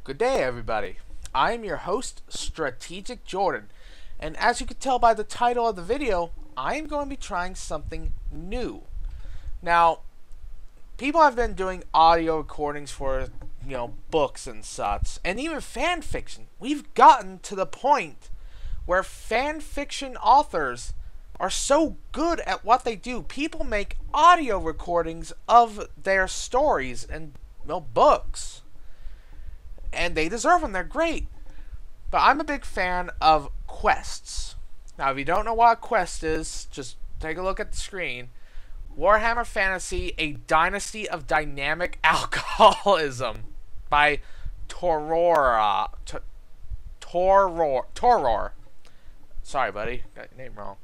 Good day, everybody. I am your host, Strategic Jordan, and as you can tell by the title of the video, I am going to be trying something new. Now, people have been doing audio recordings for, books and such, and even fan fiction. We've gotten to the point where fan fiction authors are so good at what they do. People make audio recordings of their stories and, books. And they deserve them. They're great. But I'm a big fan of quests. Now, if you don't know what a quest is, just take a look at the screen. Warhammer Fantasy, a Dynasty of Dynamic Alcoholism by Toror. Sorry, buddy. Got your name wrong.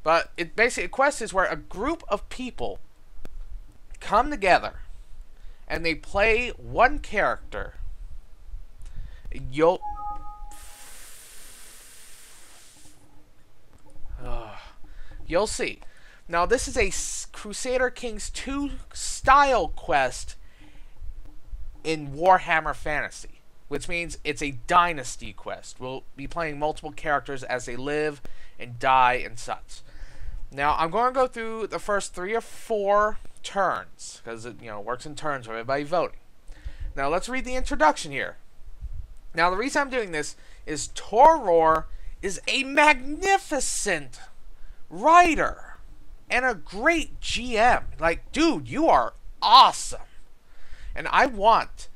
But it basically, a quest is where a group of people come together and they play one character. You'll see. Now, this is a Crusader Kings 2 style quest in Warhammer Fantasy, which means it's a dynasty quest. We'll be playing multiple characters as they live and die and such. Now, I'm going to go through the first 3 or 4 turns, because it works in turns for everybody voting. Now, let's read the introduction here. Now, the reason I'm doing this is Toror is a magnificent writer and a great GM. Like, dude, you are awesome. And I want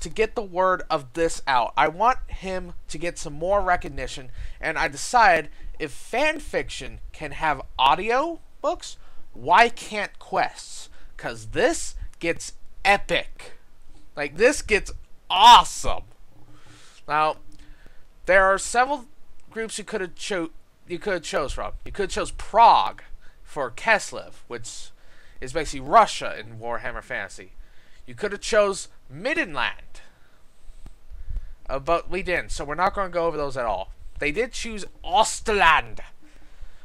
to get the word of this out. I want him to get some more recognition. And I decided if fan fiction can have audio books, why can't quests? Because this gets epic. Like, this gets awesome. Now, there are several groups you could have chose from. You could have chose Prague for Kislev, which is basically Russia in Warhammer Fantasy. You could have chose Middenland, but we didn't, so we're not going to go over those at all. They did choose Ostland,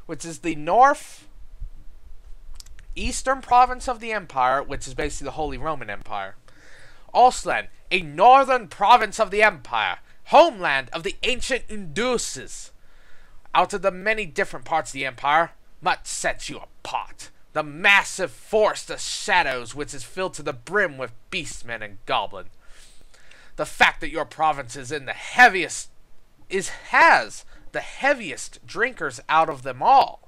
which is the northeastern province of the Empire, which is basically the Holy Roman Empire. Ostland, a northern province of the Empire, homeland of the ancient Unduses. Out of the many different parts of the Empire, much sets you apart. The massive forest of shadows which is filled to the brim with beastmen and goblins. The fact that your province is in the heaviest has the heaviest drinkers out of them all.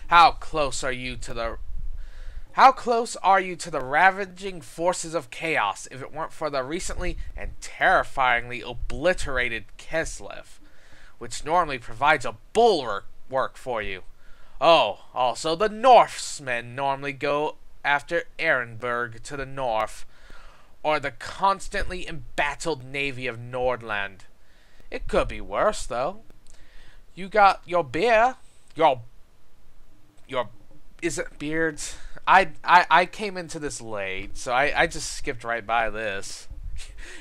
How close are you to the ravaging forces of chaos if it weren't for the recently and terrifyingly obliterated Kislev, which normally provides a bulwark for you? Oh, also the Norsemen normally go after Ehrenberg to the north, or the constantly embattled navy of Nordland. It could be worse, though. You got your beer, is it beards? I came into this late, so I just skipped right by this.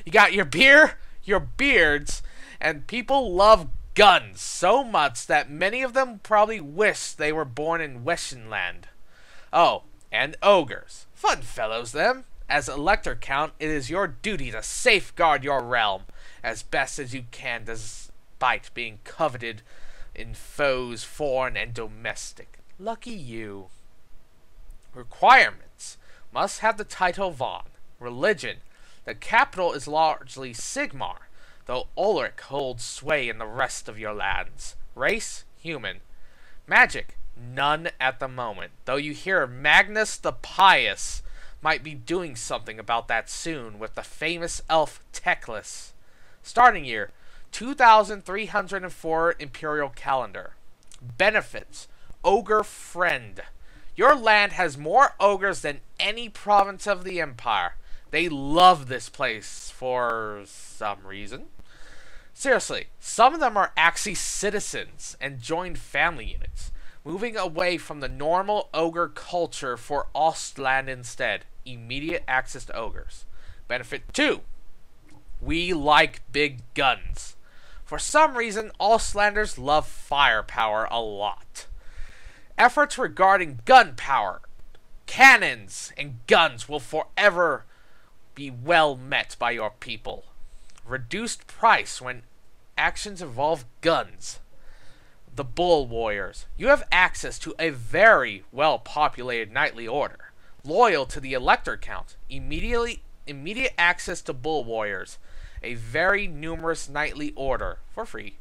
You got your beer, your beards, and people love guns so much that many of them probably wish they were born in Westenland. Oh, and ogres. Fun fellows, them. As Elector Count, it is your duty to safeguard your realm as best as you can, despite being coveted in foes foreign and domestic. Lucky you. Requirements. Must have the title Von. Religion. The capital is largely Sigmar, though Ulrich holds sway in the rest of your lands. Race. Human. Magic. None at the moment, though you hear Magnus the Pious might be doing something about that soon with the famous elf Teclis. Starting year. 2304 Imperial Calendar. Benefits. Ogre Friend. Your land has more ogres than any province of the Empire. They love this place for some reason. Seriously, some of them are actually citizens and joined family units, moving away from the normal ogre culture for Ostland instead. Immediate access to ogres. Benefit 2. We like big guns. For some reason, Ostlanders love firepower a lot. Efforts regarding gunpowder, cannons, and guns will forever be well met by your people. Reduced price when actions involve guns. The Bull Warriors. You have access to a very well-populated nightly order. Loyal to the Elector Count. Immediate access to Bull Warriors. A very numerous nightly order for free.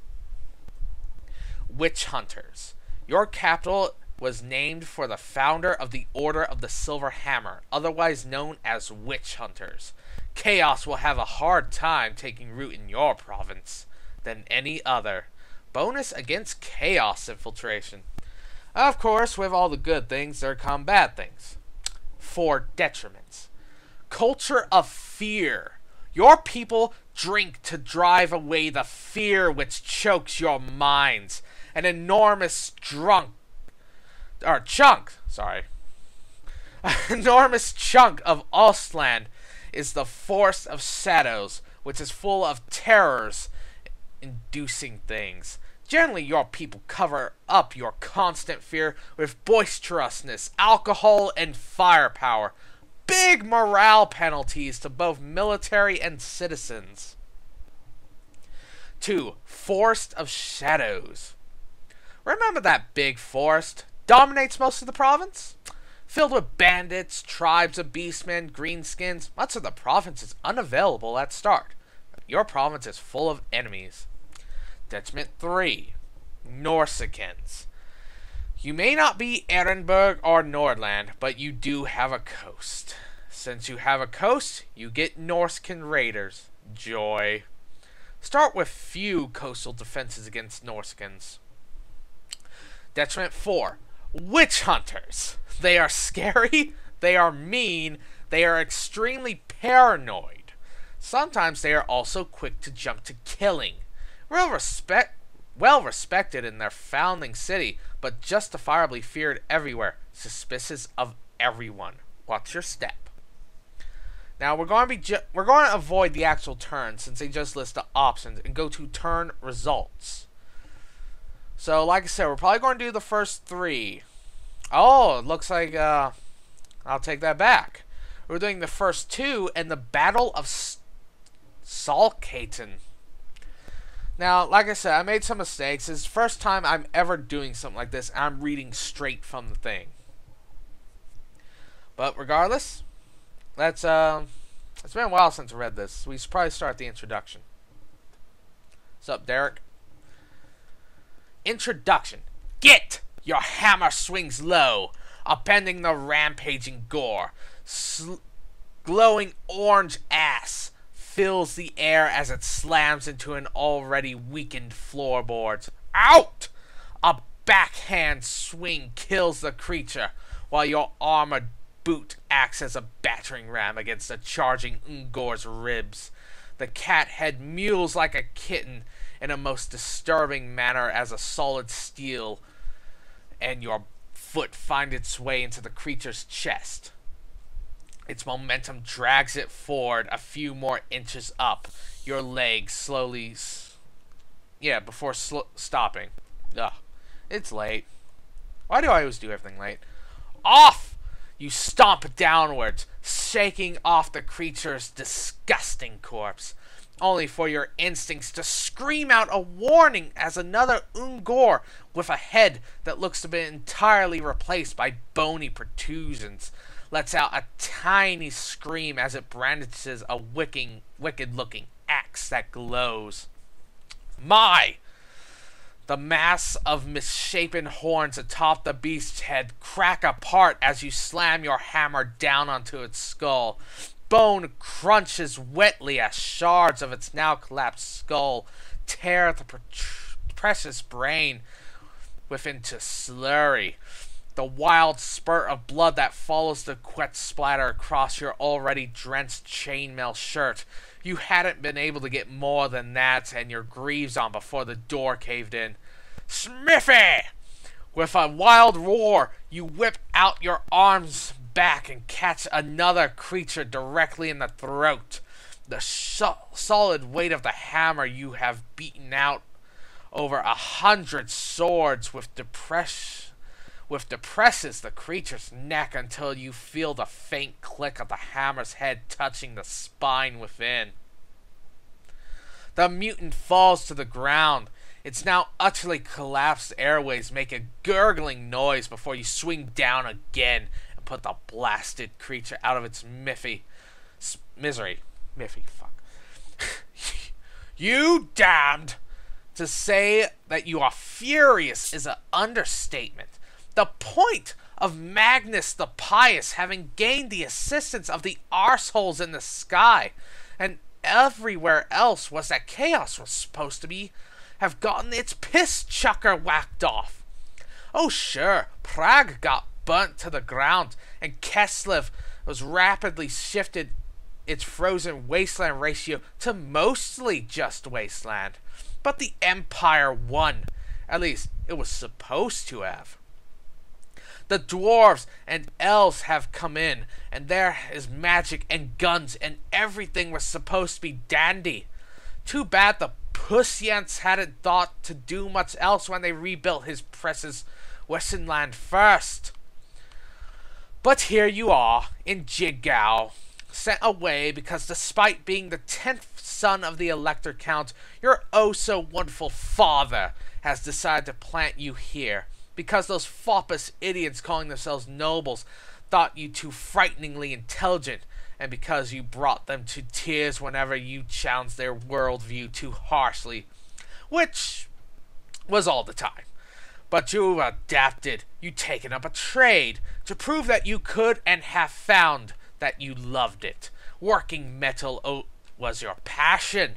Witch Hunters. Your capital was named for the founder of the Order of the Silver Hammer, otherwise known as Witch Hunters. Chaos will have a hard time taking root in your province than any other. Bonus against chaos infiltration. Of course, with all the good things, there come bad things. 4 detriments. Culture of fear. Your people drink to drive away the fear which chokes your minds. An enormous enormous chunk of Ostland is the Forest of Shadows, which is full of terrors inducing things. Generally, your people cover up your constant fear with boisterousness, alcohol, and firepower. Big morale penalties to both military and citizens. 2. Forest of Shadows. Remember that big forest? Dominates most of the province? Filled with bandits, tribes of beastmen, greenskins. Much of the province is unavailable at start. Your province is full of enemies. Detriment 3. Norsicans. You may not be Ehrenberg or Nordland, but you do have a coast. Since you have a coast, you get Norscan raiders. Joy. Start with few coastal defenses against Norsicans. Detriment 4. Witch Hunters. They are scary, they are mean, they are extremely paranoid. Sometimes they are also quick to jump to killing. Well respected in their founding city, but justifiably feared everywhere, suspicious of everyone. Watch your step. Now we're going to avoid the actual turn since they just list the options and go to turn results. So like I said, we're probably going to do the first 3. Oh, it looks like I'll take that back. We're doing the first 2 and the Battle of Salkaten. Now, like I said, I made some mistakes. It's the first time I'm ever doing something like this. I'm reading straight from the thing. But regardless, it's been a while since I read this. We should probably start the introduction. What's up, Derek? Introduction. Get! Your hammer swings low, upending the rampaging gore. Glowing orange ass fills the air as it slams into an already weakened floorboards. Out! A backhand swing kills the creature, while your armored boot acts as a battering ram against the charging Ungor's ribs. The cat head mews like a kitten in a most disturbing manner as a solid steel, and your foot finds its way into the creature's chest. Its momentum drags it forward a few more inches up your leg slowly, before stopping. Ugh, it's late. Why do I always do everything late? Off! You stomp downwards, shaking off the creature's disgusting corpse, only for your instincts to scream out a warning as another Ungor with a head that looks to be entirely replaced by bony protrusions lets out a tiny scream as it brandishes a wicked-looking axe that glows. My! The mass of misshapen horns atop the beast's head crack apart as you slam your hammer down onto its skull. Bone crunches wetly as shards of its now collapsed skull tear the precious brain within to slurry. The wild spurt of blood that follows the wet splatter across your already drenched chainmail shirt. You hadn't been able to get more than that and your greaves on before the door caved in. Smithy! With a wild roar, you whip out your arms back and catch another creature directly in the throat. The solid weight of the hammer you have beaten out over 100 swords with which depresses the creature's neck until you feel the faint click of the hammer's head touching the spine within. The mutant falls to the ground. Its now utterly collapsed airways make a gurgling noise before you swing down again and put the blasted creature out of its misery. Fuck. You damned! To say that you are furious is an understatement. The point of Magnus the Pious having gained the assistance of the arseholes in the sky and everywhere else was that Chaos was supposed to have gotten its piss chucker whacked off. Oh sure, Prague got burnt to the ground and Keslev was rapidly shifted its frozen wasteland ratio to mostly just wasteland. But the Empire won. At least, it was supposed to have. The dwarves and elves have come in, and there is magic and guns, and everything was supposed to be dandy. Too bad the Pussians hadn't thought to do much else when they rebuilt his precious Westernland first. But here you are, in Jigao, sent away because despite being the 10th son of the Elector Count, your oh-so-wonderful father has decided to plant you here because those foppus idiots calling themselves nobles thought you too frighteningly intelligent, and because you brought them to tears whenever you challenged their worldview too harshly, which was all the time. But you adapted, you taken up a trade to prove that you could and have found that you loved it. Working metal was your passion.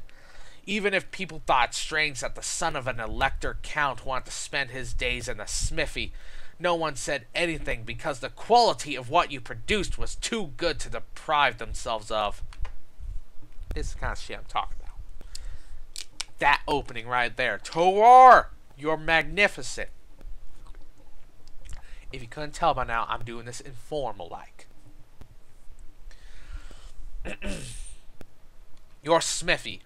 Even if people thought strange that the son of an Elector Count wanted to spend his days in a smithy, no one said anything because the quality of what you produced was too good to deprive themselves of. This is the kind of shit I'm talking about. That opening right there. Toror! You're magnificent. If you couldn't tell by now, I'm doing this informal-like. Your smithy,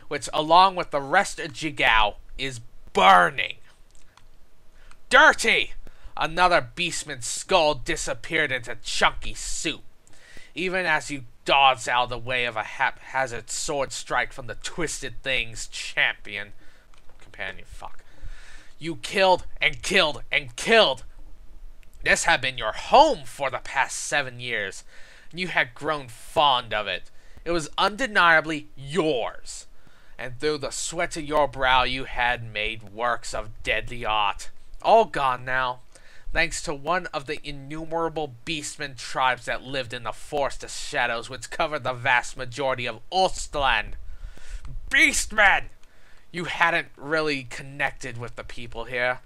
which along with the rest of Jigao is burning. Dirty! Another beastman's skull disappeared into chunky soup, even as you dodged out of the way of a haphazard sword strike from the Twisted Things companion. Fuck. You killed and killed and killed. This had been your home for the past 7 years. You had grown fond of it. It was undeniably yours. And through the sweat of your brow you had made works of deadly art. All gone now, thanks to one of the innumerable beastmen tribes that lived in the forest of shadows which covered the vast majority of Ostland. Beastmen! You hadn't really connected with the people here.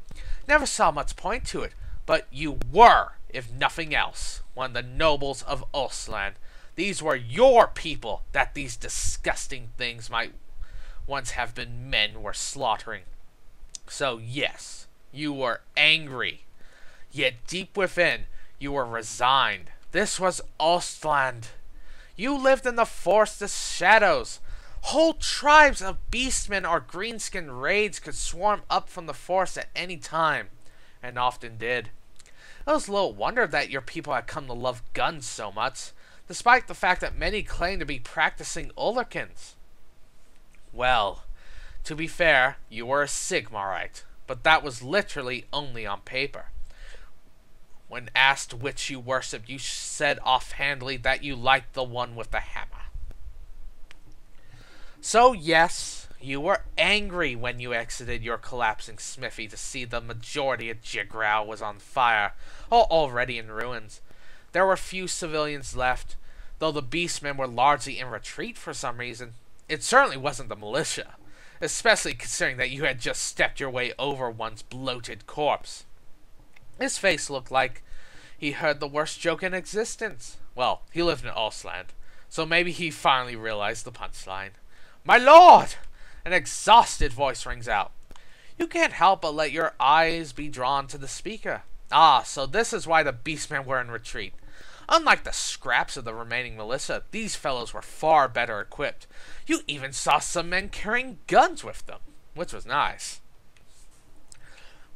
Never saw much point to it, but you were, if nothing else, one of the nobles of Ostland. These were your people that these disgusting things might once have been men were slaughtering. So yes, you were angry. Yet deep within, you were resigned. This was Ostland. You lived in the forest of shadows. Whole tribes of beastmen or greenskin raids could swarm up from the forest at any time, and often did. It was little wonder that your people had come to love guns so much, despite the fact that many claimed to be practicing Ulrikins. Well, to be fair, you were a Sigmarite, but that was literally only on paper. When asked which you worshipped, you said offhandedly that you liked the one with the hammer. So yes, you were angry when you exited your collapsing smithy to see the majority of Jigrao was on fire, or already in ruins. There were few civilians left, though the beastmen were largely in retreat for some reason. It certainly wasn't the militia, especially considering that you had just stepped your way over one's bloated corpse. His face looked like he heard the worst joke in existence. Well, he lived in Ostland, so maybe he finally realized the punchline. "My lord!" An exhausted voice rings out. You can't help but let your eyes be drawn to the speaker. Ah, so this is why the beastmen were in retreat. Unlike the scraps of the remaining militia, these fellows were far better equipped. You even saw some men carrying guns with them, which was nice.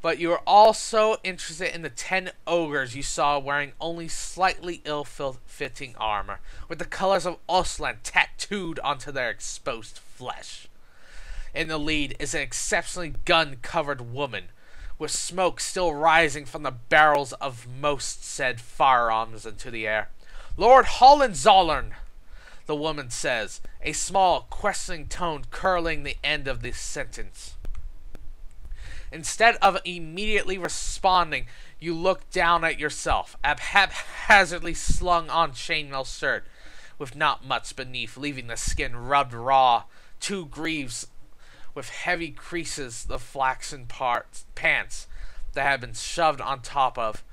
But you are also interested in the 10 ogres you saw wearing only slightly ill-fitting armor, with the colors of Ostland tattooed onto their exposed flesh. In the lead is an exceptionally gun-covered woman, with smoke still rising from the barrels of most said firearms into the air. "Lord Hohenzollern," the woman says, a small, questioning tone curling the end of the sentence. Instead of immediately responding, you look down at yourself, a haphazardly slung on chainmail shirt, with not much beneath, leaving the skin rubbed raw, 2 greaves with heavy creases, the flaxen pants that have been shoved on top of.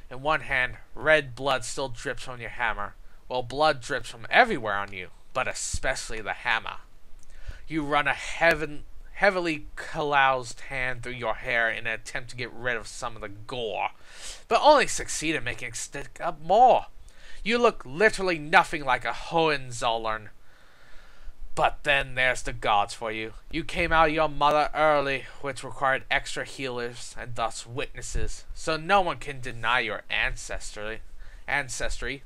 In one hand, red blood still drips from your hammer, while blood drips from everywhere on you, but especially the hammer. You run a heavily caloused hand through your hair in an attempt to get rid of some of the gore, but only succeed in making it stick up more. You look literally nothing like a Hohenzollern. But then there's the gods for you. You came out of your mother early, which required extra healers and thus witnesses, so no one can deny your ancestry,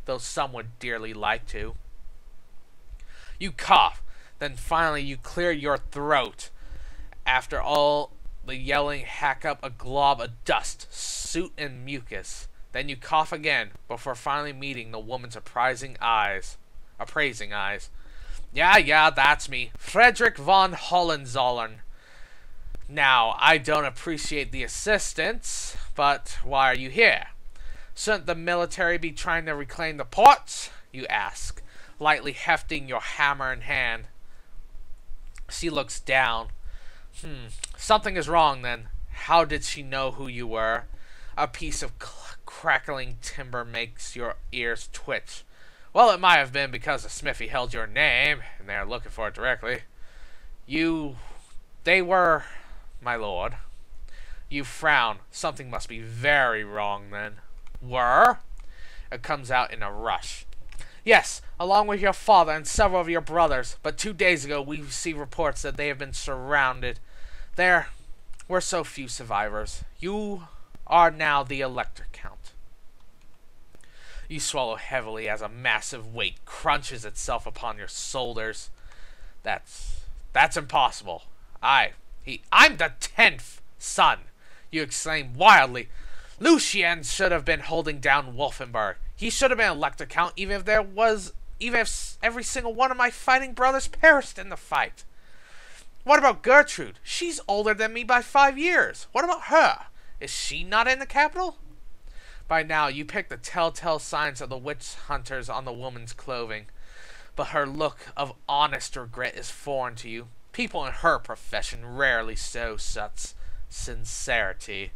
though some would dearly like to. You cough, then finally you clear your throat. After all the yelling, hack up a glob of dust, soot, and mucus. Then you cough again, before finally meeting the woman's appraising eyes. Yeah, that's me, Frederick von Hohenzollern. Now, I don't appreciate the assistance, but why are you here? Shouldn't the military be trying to reclaim the ports? You ask, lightly hefting your hammer in hand. She looks down. Something is wrong then. How did she know who you were? A piece of crackling timber makes your ears twitch. Well, it might have been because the smithy held your name, and they are looking for it directly. They were, my lord. You frown. Something must be very wrong then. Were? It comes out in a rush. Yes, along with your father and several of your brothers, but 2 days ago we received reports that they have been surrounded. There were so few survivors. You are now the Elector Count. You swallow heavily as a massive weight crunches itself upon your shoulders. That's impossible. I'm the 10th son, you exclaim wildly. Lucien should have been holding down Wolfenburg. He should have been Elector Count even if every single one of my fighting brothers perished in the fight. What about Gertrude? She's older than me by 5 years. What about her? Is she not in the capital? By now, you pick the telltale signs of the witch hunters on the woman's clothing, but her look of honest regret is foreign to you. People in her profession rarely show such sincerity.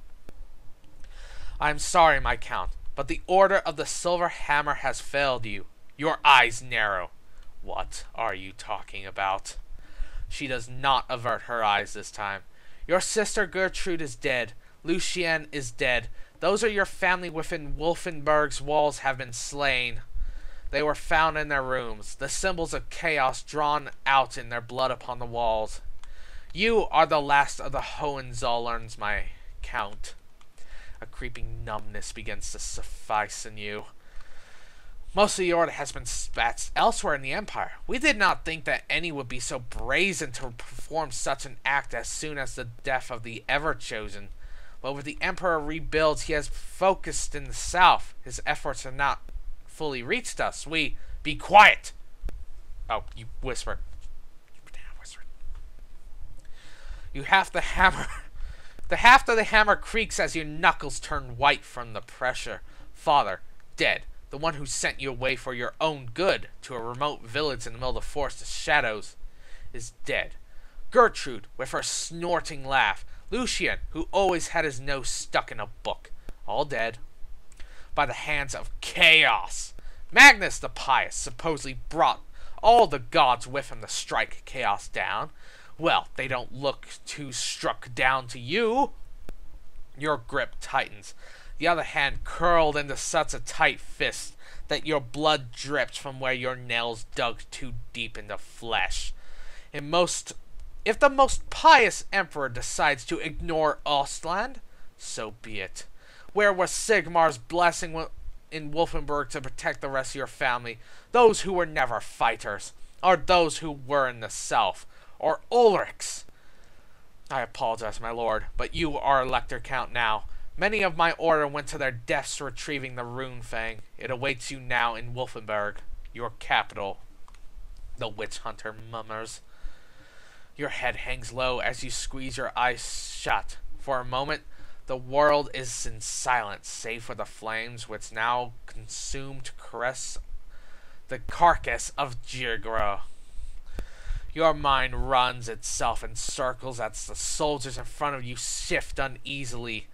I am sorry, my count, but the Order of the Silver Hammer has failed you. Your eyes narrow. What are you talking about? She does not avert her eyes this time. Your sister Gertrude is dead. Lucien is dead. Those of your family within Wolfenburg's walls have been slain. They were found in their rooms, the symbols of chaos drawn out in their blood upon the walls. You are the last of the Hohenzollerns, my count. A creeping numbness begins to suffice in you. Most of the order has been dispatched elsewhere in the Empire. We did not think that any would be so brazen to perform such an act as soon as the death of the Ever-Chosen. But with the Emperor rebuilds, he has focused in the south. His efforts have not fully reached us. Be quiet! Oh, you whisper. You have the hammer. The haft of the hammer creaks as your knuckles turn white from the pressure. Father, dead. The one who sent you away for your own good to a remote village in the middle of the forest of shadows, is dead. Gertrude, with her snorting laugh. Lucien, who always had his nose stuck in a book. All dead. By the hands of chaos. Magnus the Pious supposedly brought all the gods with him to strike chaos down. Well, they don't look too struck down to you. Your grip tightens. The other hand curled into such a tight fist that your blood drips from where your nails dug too deep into flesh. If the most pious emperor decides to ignore Ostland, So be it. Where was Sigmar's blessing in Wolfenburg to protect the rest of your family? Those who were never fighters, or those who were in the south, or Ulrich's? I apologize, my lord, but you are Elector Count now. Many of my order went to their deaths retrieving the rune fang. It awaits you now in Wolfenburg, your capital. The witch hunter murmurs. Your head hangs low as you squeeze your eyes shut. For a moment, the world is in silence, save for the flames which now consume to caress the carcass of Girgro. Your mind runs itself in circles as the soldiers in front of you shift uneasily.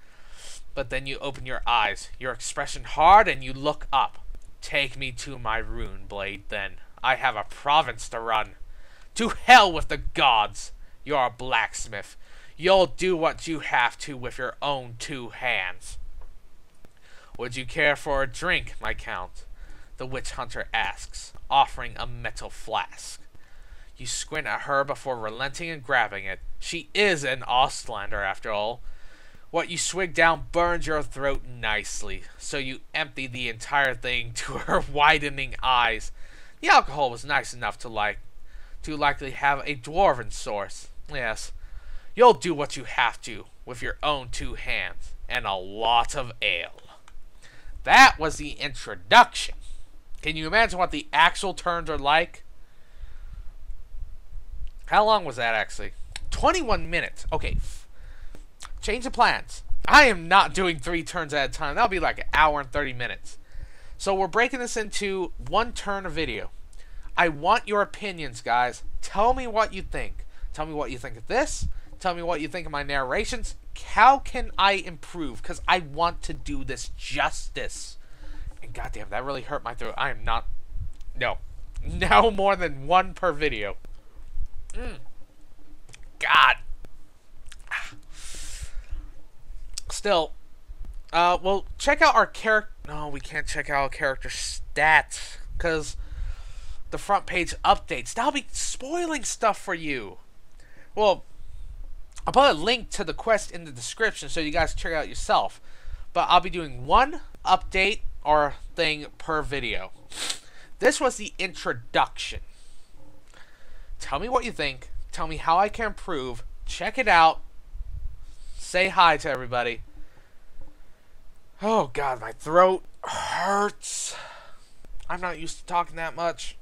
But then you open your eyes, your expression hard, and you look up. Take me to my rune blade, then. I have a province to run. To hell with the gods! You're a blacksmith. You'll do what you have to with your own 2 hands. Would you care for a drink, my count? The witch hunter asks, offering a metal flask. You squint at her before relenting and grabbing it. She is an Ostlander, after all. What you swig down burns your throat nicely, so you empty the entire thing to her widening eyes. The alcohol was nice enough to likely have a dwarven source. Yes, you'll do what you have to with your own 2 hands and a lot of ale. That was the introduction. Can you imagine what the actual turns are like? How long was that actually? 21 minutes. Okay. Change of plans. I am not doing 3 turns at a time. That'll be like an hour and 30 minutes. So we're breaking this into 1 turn of video. I want your opinions, guys. Tell me what you think. Tell me what you think of this. Tell me what you think of my narrations. How can I improve? Because I want to do this justice. And goddamn, that really hurt my throat. I am not... No. No more than 1 per video. God. Still, well, check out our character. No, we can't check out our character stats because the front page updates. That'll be spoiling stuff for you. Well, I'll put a link to the quest in the description so you guys check it out yourself. But I'll be doing 1 update or thing per video. This was the introduction. Tell me what you think. Tell me how I can improve. Check it out. Say hi to everybody. Oh God, my throat hurts. I'm not used to talking that much.